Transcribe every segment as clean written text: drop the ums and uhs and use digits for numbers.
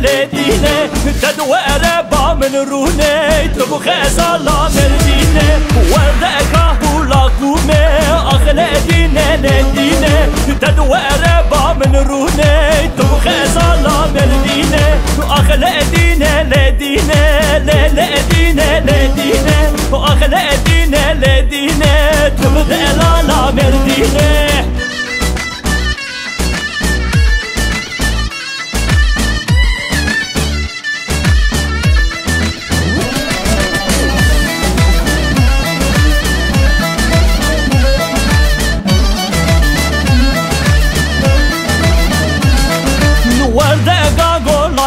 لدينه تدوى ربا من روني تبخي صلاة مردينه وردك ولاكومي أغلى دينه لدينه تدوى ربا من روني تبخي صلاة مردينه أغلى دينه لدينه لدينه لدينه أغلى دينه لدينه تبخي صلاة مردينه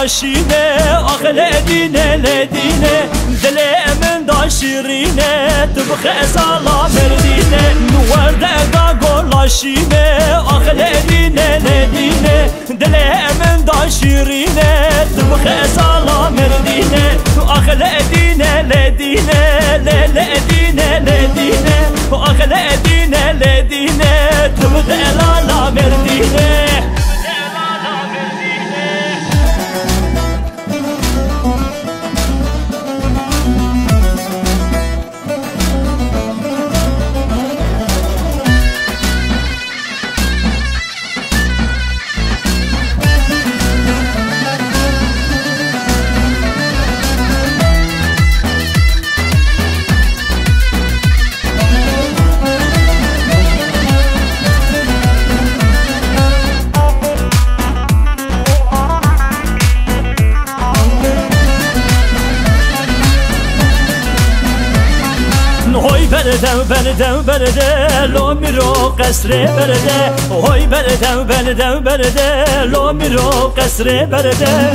شينه أغلى دينه لدينه دلي من داشرينه تبخي صلاة مردينه وردك قول شينه أغلى دينه لدينه دلي من داشرينه تبخي صلاة مردينه أغلى دينه لدينه لدينه لدينه أغلى دينه لدينه تبخي صلاة مردينه برده برده لو میرو قصر برده هوی برده لو میرو قصر برده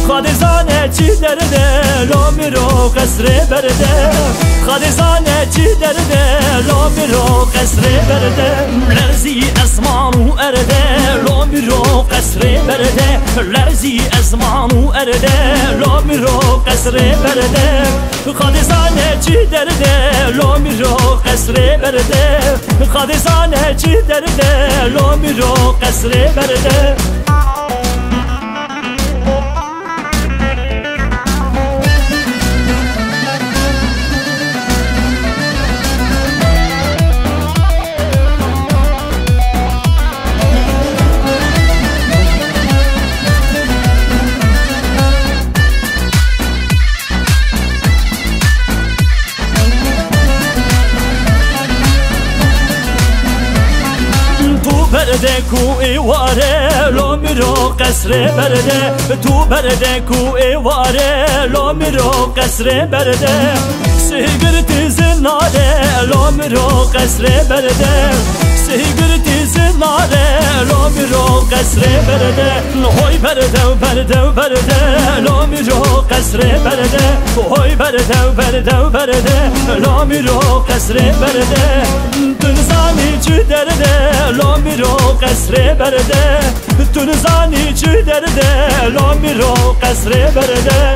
خادزانه چی درده لو میرو قصر برده خادزانه چی درده لو میرو قصر برده لرزی اسمانو ارده لو میرو قصر برده لرزی اسمانو ارده لو میرو قصر برده خادزانه چی درده لو میرو قصر برده خادزانه چی درده لو میرو قصر برده برده کو ایواره لو میرو قصر برده تو برده کو ایواره لو میرو قصر برده سیگرتی زناره لو میرو قصر برده سیگرتی زناره لو میرو قصر برده هوی برده لو میرو قصر برده هوی برده لو میرو قصر برده تنزانی چی درده لو میرو قصر برده تنزانی چی درده لو میرو قصر برده